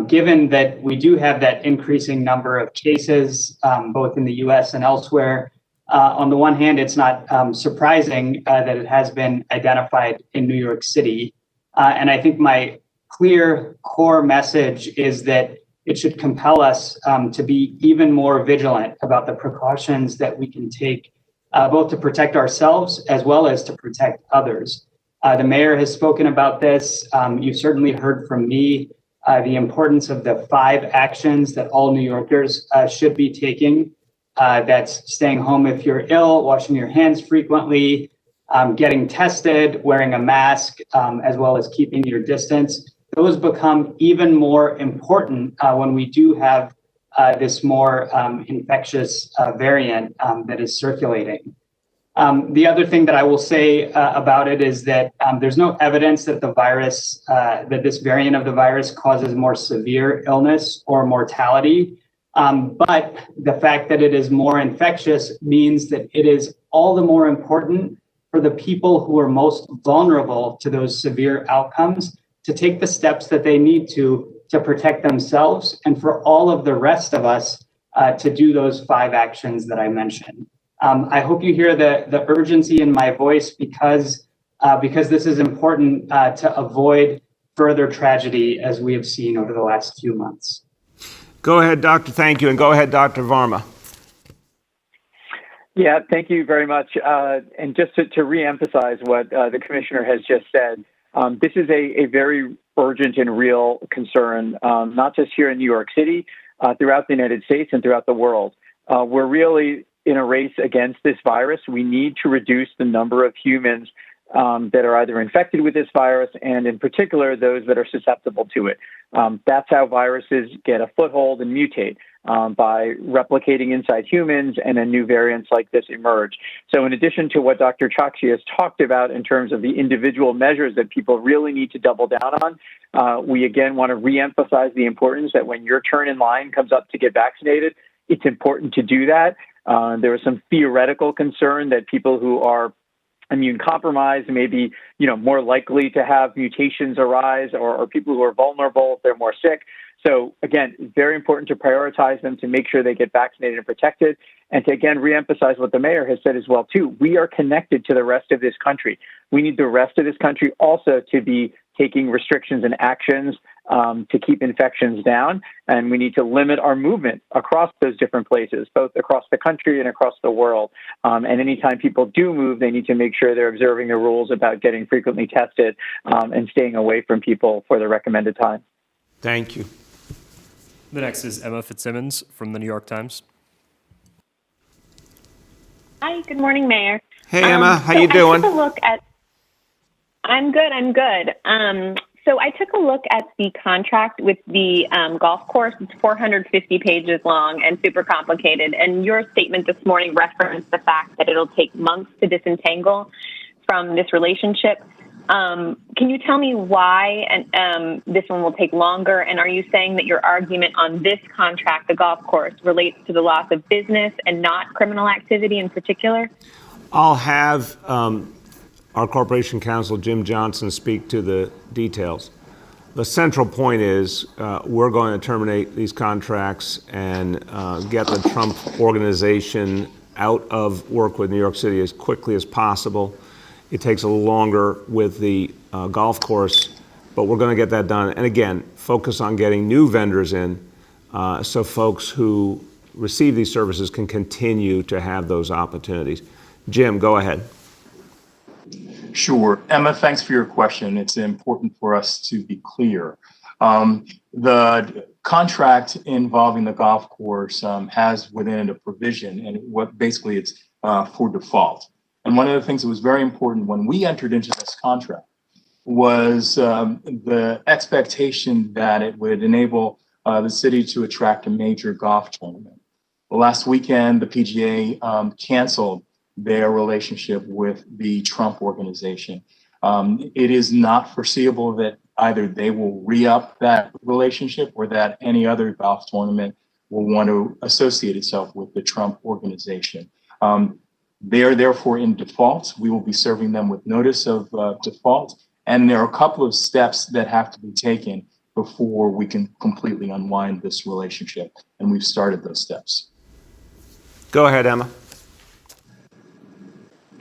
Given that we do have that increasing number of cases, both in the US and elsewhere, on the one hand, it's not surprising that it has been identified in New York City. And I think my clear core message is that it should compel us to be even more vigilant about the precautions that we can take, both to protect ourselves as well as to protect others. The mayor has spoken about this. You've certainly heard from me the importance of the 5 actions that all New Yorkers should be taking. That's staying home if you're ill, washing your hands frequently, getting tested, wearing a mask, as well as keeping your distance. Those become even more important when we do have this more infectious variant that is circulating. The other thing that I will say about it is that there's no evidence that the virus, that this variant of the virus causes more severe illness or mortality. But the fact that it is more infectious means that it is all the more important for the people who are most vulnerable to those severe outcomes to take the steps that they need to protect themselves, and for all of the rest of us to do those 5 actions that I mentioned. I hope you hear the urgency in my voice because this is important to avoid further tragedy as we have seen over the last few months. Go ahead, Doctor. Thank you. And go ahead, Dr. Varma. Yeah, thank you very much. And just to reemphasize what the commissioner has just said, this is a very urgent and real concern, not just here in New York City, throughout the United States and throughout the world. We're really in a race against this virus. We need to reduce the number of humans that are either infected with this virus, and in particular, those that are susceptible to it. That's how viruses get a foothold and mutate, by replicating inside humans, and then new variants like this emerge. So in addition to what Dr. Choksi has talked about in terms of the individual measures that people really need to double down on, we again want to reemphasize the importance that when your turn in line comes up to get vaccinated, it's important to do that. There was some theoretical concern that people who are immune compromised may be, more likely to have mutations arise, or people who are vulnerable if they're more sick. So again, very important to prioritize them to make sure they get vaccinated and protected. And to again reemphasize what the mayor has said as well too, we are connected to the rest of this country. We need the rest of this country also to be taking restrictions and actions to keep infections down. And we need to limit our movement across those different places, both across the country and across the world. And anytime people do move, they need to make sure they're observing the rules about getting frequently tested and staying away from people for the recommended time. Thank you. The next is Emma Fitzsimmons from the New York Times. Hi, good morning, Mayor. Hey, Emma, how you doing? I'm good. So I took a look at the contract with the golf course. It's 450 pages long and super complicated. And your statement this morning referenced the fact that it'll take months to disentangle from this relationship. Can you tell me why this one will take longer? And are you saying that your argument on this contract, the golf course, relates to the loss of business and not criminal activity in particular? I'll have our Corporation Counsel, Jim Johnson, speak to the details. The central point is we're going to terminate these contracts and get the Trump organization out of work with New York City as quickly as possible. It takes a little longer with the golf course, but we're going to get that done. And again, focus on getting new vendors in so folks who receive these services can continue to have those opportunities. Jim, go ahead. Sure. Emma, thanks for your question. It's important for us to be clear. The contract involving the golf course has within it a provision, and what basically it's for default. And one of the things that was very important when we entered into this contract was the expectation that it would enable the city to attract a major golf tournament. Well, last weekend, the PGA canceled their relationship with the Trump organization. It is not foreseeable that either they will re-up that relationship or that any other golf tournament will want to associate itself with the Trump organization. They are therefore in default. We will be serving them with notice of default. And there are a couple of steps that have to be taken before we can completely unwind this relationship. And we've started those steps. Go ahead, Emma.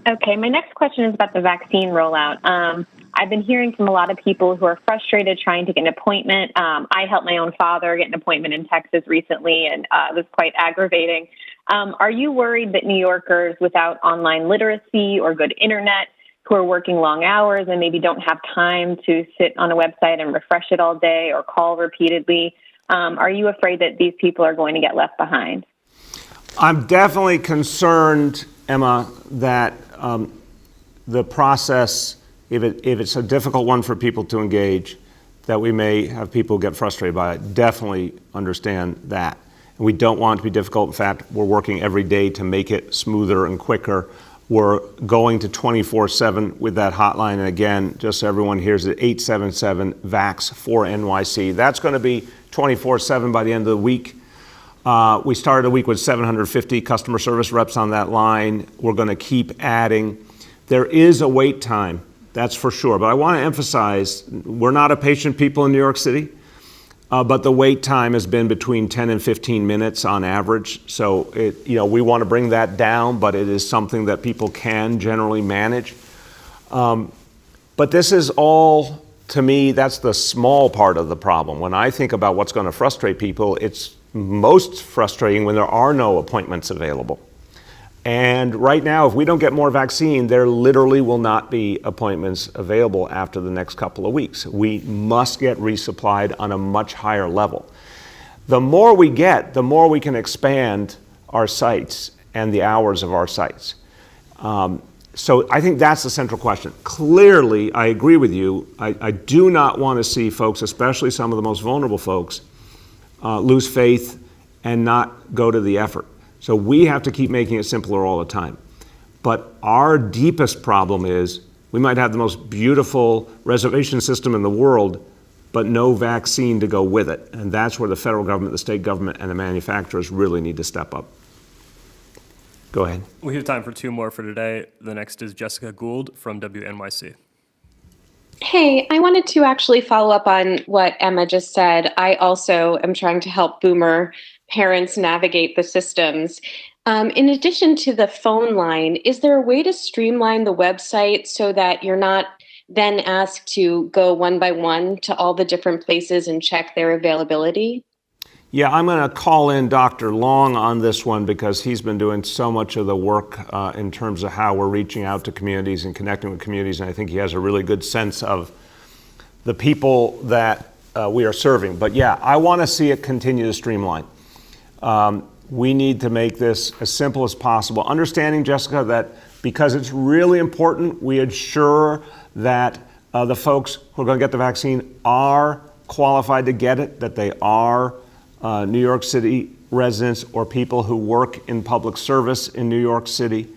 Okay, my next question is about the vaccine rollout. I've been hearing from a lot of people who are frustrated trying to get an appointment. I helped my own father get an appointment in Texas recently, and it was quite aggravating. Are you worried that New Yorkers without online literacy or good internet, who are working long hours and maybe don't have time to sit on a website and refresh it all day or call repeatedly, are you afraid that these people are going to get left behind? I'm definitely concerned, Emma, that the process, if it's a difficult one for people to engage, that we may have people get frustrated by it. Definitely understand that. And we don't want it to be difficult. In fact, we're working every day to make it smoother and quicker. We're going to 24/7 with that hotline. And again, just so everyone hears it, 877-VAX4NYC. That's going to be 24/7 by the end of the week. We started a week with 750 customer service reps on that line. We're going to keep adding. There is a wait time, that's for sure. But I want to emphasize, we're not a patient people in New York City, but the wait time has been between 10 and 15 minutes on average. So we want to bring that down, but it is something that people can generally manage. But this is all, to me, that's the small part of the problem. When I think about what's going to frustrate people, it's most frustrating when there are no appointments available. And right now, if we don't get more vaccine, there literally will not be appointments available after the next couple of weeks. We must get resupplied on a much higher level. The more we get, the more we can expand our sites and the hours of our sites. So I think that's the central question. Clearly, I agree with you. I do not want to see folks, especially some of the most vulnerable folks, lose faith and not go to the effort. So we have to keep making it simpler all the time. But our deepest problem is we might have the most beautiful reservation system in the world, but no vaccine to go with it. And that's where the federal government, the state government, and the manufacturers really need to step up. Go ahead. We have time for two more for today. The next is Jessica Gould from WNYC. Hey, I wanted to actually follow up on what Emma just said. I also am trying to help boomer parents navigate the systems. In addition to the phone line, is there a way to streamline the website so that you're not then asked to go one by one to all the different places and check their availability? Yeah, I'm going to call in Dr. Long on this one because he's been doing so much of the work in terms of how we're reaching out to communities and connecting with communities, and I think he has a really good sense of the people that we are serving. But yeah, I want to see it continue to streamline. We need to make this as simple as possible. Understanding, Jessica, that because it's really important, we ensure that the folks who are going to get the vaccine are qualified to get it, that they are New York City residents or people who work in public service in New York City,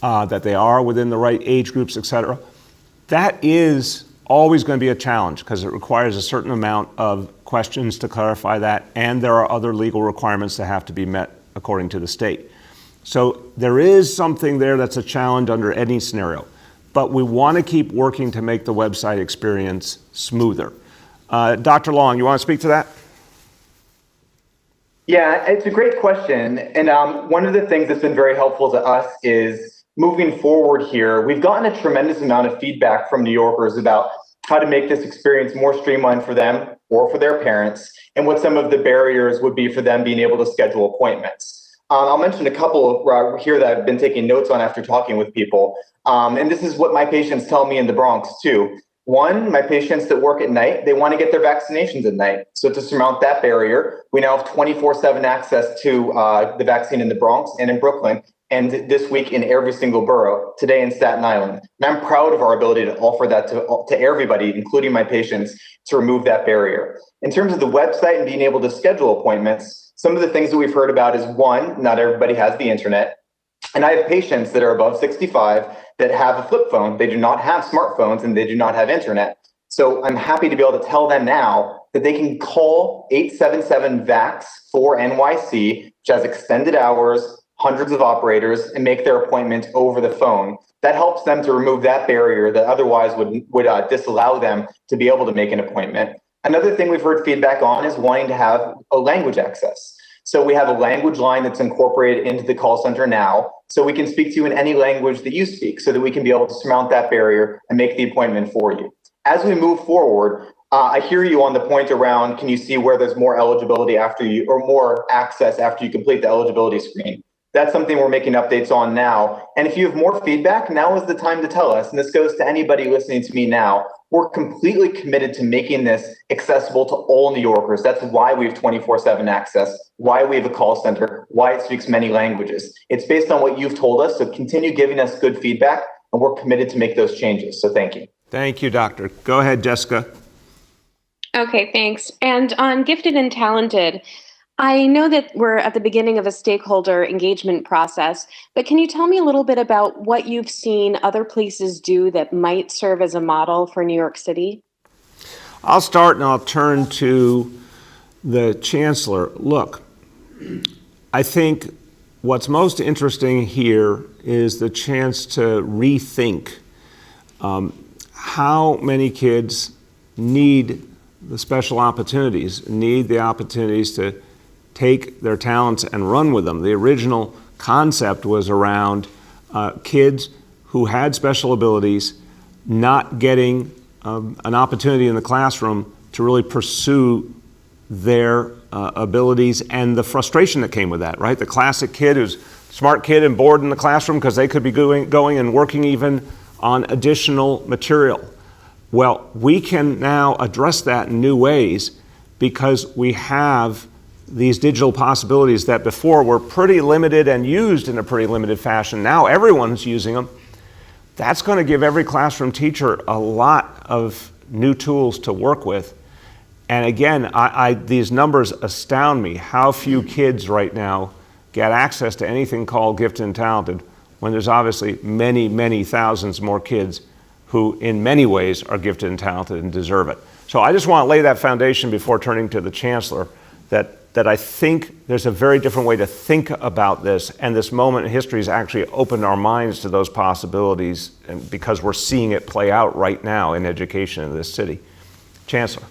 that they are within the right age groups, et cetera. That is always going to be a challenge because it requires a certain amount of questions to clarify that, and there are other legal requirements that have to be met according to the state. So there is something there that's a challenge under any scenario, but we want to keep working to make the website experience smoother. Dr. Long, you want to speak to that? Yeah, it's a great question. And one of the things that's been very helpful to us is moving forward here. We've gotten a tremendous amount of feedback from New Yorkers about how to make this experience more streamlined for them. or for their parents, and what some of the barriers would be for them being able to schedule appointments. I'll mention a couple here that I've been taking notes on after talking with people. And this is what my patients tell me in the Bronx too. One, my patients that work at night, they want to get their vaccinations at night. So to surmount that barrier, we now have 24/7 access to the vaccine in the Bronx and in Brooklyn, and this week in every single borough, today in Staten Island. And I'm proud of our ability to offer that to everybody, including my patients, to remove that barrier. In terms of the website and being able to schedule appointments, some of the things that we've heard about is one, not everybody has the internet. And I have patients that are above 65 that have a flip phone. They do not have smartphones and they do not have internet. So I'm happy to be able to tell them now that they can call 877-VAX for NYC, which has extended hours, hundreds of operators, and make their appointment over the phone. That helps them to remove that barrier that otherwise would disallow them to be able to make an appointment. Another thing we've heard feedback on is wanting to have a language access. So we have a language line that's incorporated into the call center now, so we can speak to you in any language that you speak, so that we can be able to surmount that barrier and make the appointment for you. As we move forward, I hear you on the point around, can you see where there's more eligibility after you, or more access after you complete the eligibility screen? That's something we're making updates on now. And if you have more feedback, now is the time to tell us. And this goes to anybody listening to me now. We're completely committed to making this accessible to all New Yorkers. That's why we have 24/7 access, why we have a call center, why it speaks many languages. It's based on what you've told us, so continue giving us good feedback, and we're committed to make those changes. So thank you. Thank you, Doctor. Go ahead, Jessica. Okay, thanks. And on gifted and talented, I know that we're at the beginning of a stakeholder engagement process, but can you tell me a little bit about what you've seen other places do that might serve as a model for New York City? I'll start and I'll turn to the Chancellor. Look, I think what's most interesting here is the chance to rethink how many kids need the special opportunities, need the opportunities to take their talents and run with them. The original concept was around kids who had special abilities not getting an opportunity in the classroom to really pursue their abilities, and the frustration that came with that, right? The classic kid who's smart kid and bored in the classroom because they could be going and working even on additional material. Well, we can now address that in new ways because we have these digital possibilities that before were pretty limited and used in a pretty limited fashion. Now everyone's using them. That's going to give every classroom teacher a lot of new tools to work with. And again, these numbers astound me, how few kids right now get access to anything called gifted and talented, when there's obviously many, many thousands more kids who in many ways are gifted and talented and deserve it. So I just want to lay that foundation before turning to the Chancellor, that I think there's a very different way to think about this, and this moment in history has actually opened our minds to those possibilities, and because we're seeing it play out right now in education in this city. Chancellor.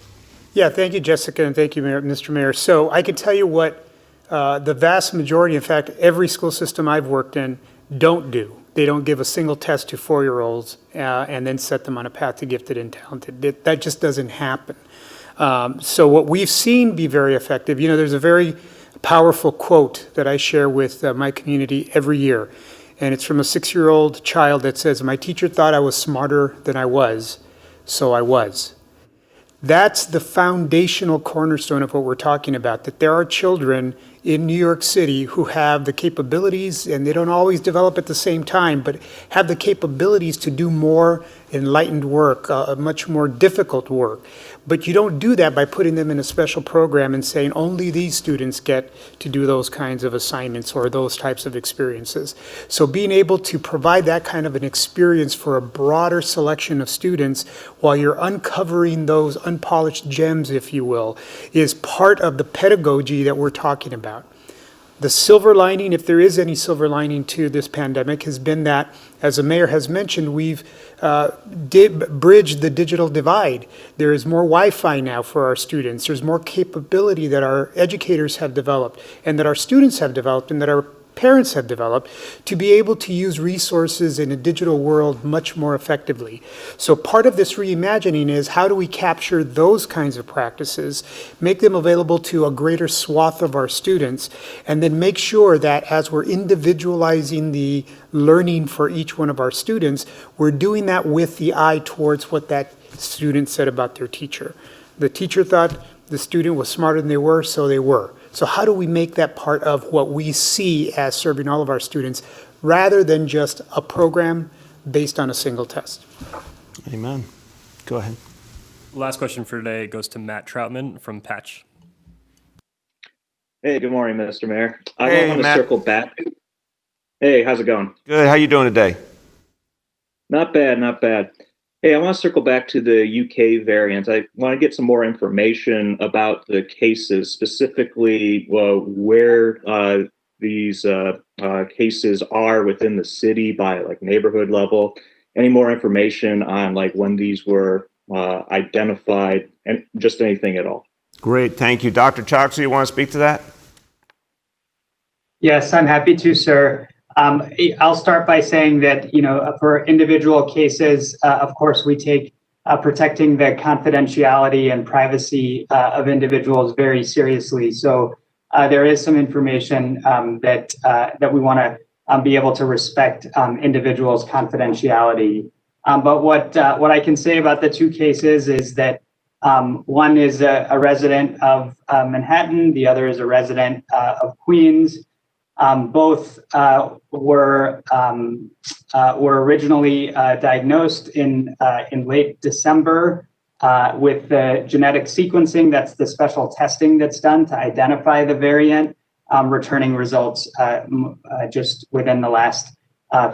Yeah, thank you, Jessica, and thank you, Mr. Mayor. So I can tell you what the vast majority, in fact, every school system I've worked in, don't do. They don't give a single test to 4-year-olds and then set them on a path to gifted and talented. That just doesn't happen. So what we've seen be very effective, there's a very powerful quote that I share with my community every year. And it's from a 6-year-old child that says, "My teacher thought I was smarter than I was, so I was." That's the foundational cornerstone of what we're talking about, that there are children in New York City who have the capabilities, and they don't always develop at the same time, but have the capabilities to do more enlightened work, much more difficult work. But you don't do that by putting them in a special program and saying only these students get to do those kinds of assignments or those types of experiences. So being able to provide that kind of an experience for a broader selection of students while you're uncovering those unpolished gems, if you will, is part of the pedagogy that we're talking about. The silver lining, if there is any silver lining to this pandemic, has been that, as the mayor has mentioned, we've bridged the digital divide. There is more Wi-Fi now for our students. There's more capability that our educators have developed and that our students have developed and that our parents have developed to be able to use resources in a digital world much more effectively. So part of this reimagining is how do we capture those kinds of practices, make them available to a greater swath of our students, and then make sure that as we're individualizing the learning for each one of our students, we're doing that with the eye towards what that student said about their teacher. The teacher thought the student was smarter than they were, so they were. So how do we make that part of what we see as serving all of our students rather than just a program based on a single test? Amen. Go ahead. Last question for today goes to Matt Troutman from Patch. Hey, good morning, Mr. Mayor. Hey, I want to Matt. circle back. Hey, how's it going? Good. How you doing today? Not bad, not bad. Hey, I want to circle back to the UK variant. I want to get some more information about the cases, specifically where these cases are within the city by like neighborhood level. Any more information on like when these were identified and just anything at all? Great. Thank you. Dr. Choksi, you want to speak to that? Yes, I'm happy to, sir. I'll start by saying that, for individual cases, of course, we take protecting the confidentiality and privacy of individuals very seriously. So there is some information that we want to be able to respect individuals' confidentiality. But what I can say about the two cases is that one is a resident of Manhattan, the other is a resident of Queens. Both were originally diagnosed in late December with the genetic sequencing. That's the special testing that's done to identify the variant, returning results just within the last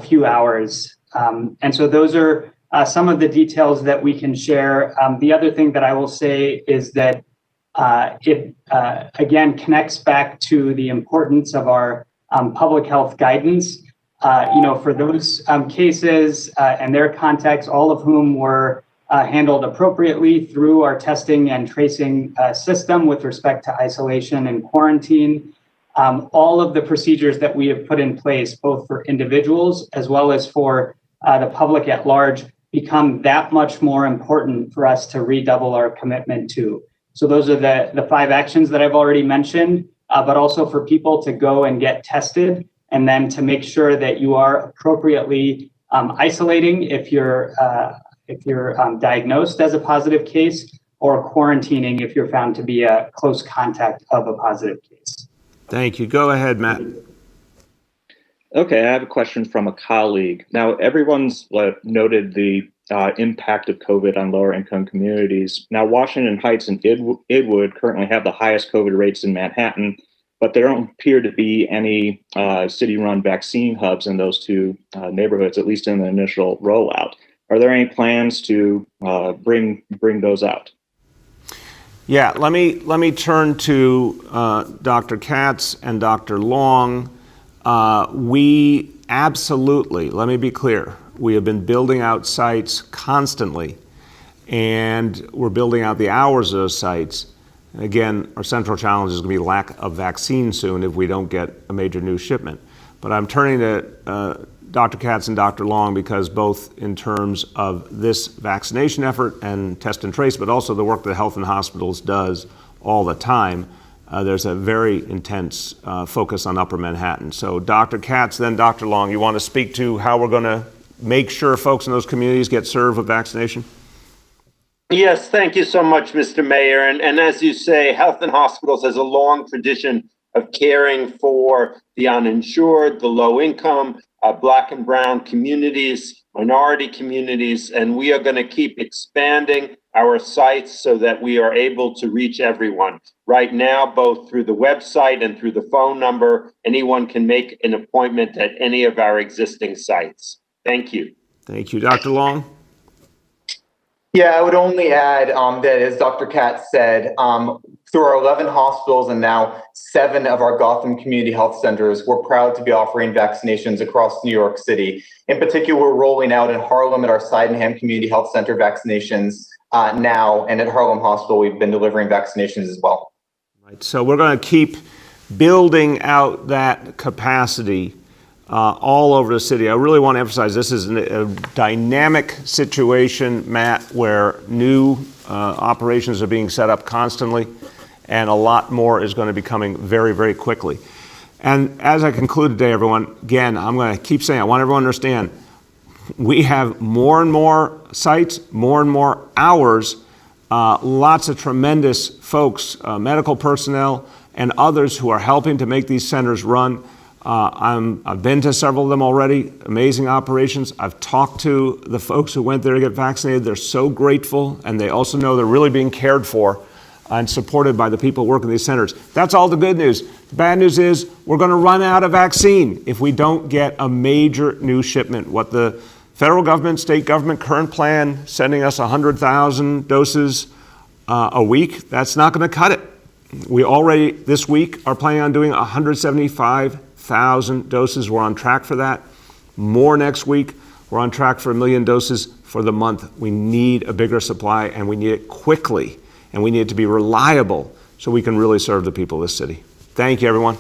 few hours. And so those are some of the details that we can share. The other thing that I will say is that it again connects back to the importance of our public health guidance, for those cases and their contacts, all of whom were handled appropriately through our testing and tracing system with respect to isolation and quarantine. All of the procedures that we have put in place, both for individuals as well as for the public at large, become that much more important for us to redouble our commitment to. So those are the 5 actions that I've already mentioned. But also for people to go and get tested, and then to make sure that you are appropriately isolating if you're diagnosed as a positive case, or quarantining if you're found to be a close contact of a positive case. Thank you. Go ahead, Matt. Okay, I have a question from a colleague. Now, everyone's noted the impact of COVID on lower income communities. Now, Washington Heights and Idwood currently have the highest COVID rates in Manhattan, but there don't appear to be any city-run vaccine hubs in those two neighborhoods, at least in the initial rollout. Are there any plans to bring those out? Yeah, let me turn to Dr. Katz and Dr. Long. We absolutely, let me be clear, we have been building out sites constantly, and we're building out the hours of those sites. Again, our central challenge is going to be lack of vaccine soon if we don't get a major new shipment. But I'm turning to Dr. Katz and Dr. Long because both in terms of this vaccination effort and test and trace, but also the work that Health and Hospitals does all the time, there's a very intense focus on Upper Manhattan. So Dr. Katz, then Dr. Long, you want to speak to how we're going to make sure folks in those communities get served with vaccination? Yes, thank you so much, Mr. Mayor. And as you say, Health and Hospitals has a long tradition of caring for the uninsured, the low income, Black and brown communities, minority communities, and we are going to keep expanding our sites so that we are able to reach everyone. Right now, both through the website and through the phone number, anyone can make an appointment at any of our existing sites. Thank you. Thank you. Dr. Long? Yeah, I would only add that, as Dr. Katz said, through our 11 hospitals and now 7 of our Gotham Community Health Centers, we're proud to be offering vaccinations across New York City. In particular, we're rolling out in Harlem at our Sydenham Community Health Center vaccinations now, and at Harlem Hospital, we've been delivering vaccinations as well. Right. So we're going to keep building out that capacity all over the city. I really want to emphasize this is a dynamic situation, Matt, where new operations are being set up constantly, and a lot more is going to be coming very, very quickly. And as I conclude today, everyone, again, I'm going to keep saying, I want everyone to understand, we have more and more sites, more and more hours, lots of tremendous folks, medical personnel, and others who are helping to make these centers run. I've been to several of them already, amazing operations. I've talked to the folks who went there to get vaccinated. They're so grateful, and they also know they're really being cared for and supported by the people working these centers. That's all the good news. The bad news is we're going to run out of vaccine if we don't get a major new shipment. What the federal government, state government current plan, sending us 100,000 doses a week, that's not going to cut it. We already, this week, are planning on doing 175,000 doses. We're on track for that. More next week. We're on track for 1 million doses for the month. We need a bigger supply, and we need it quickly, and we need it to be reliable so we can really serve the people of this city. Thank you, everyone.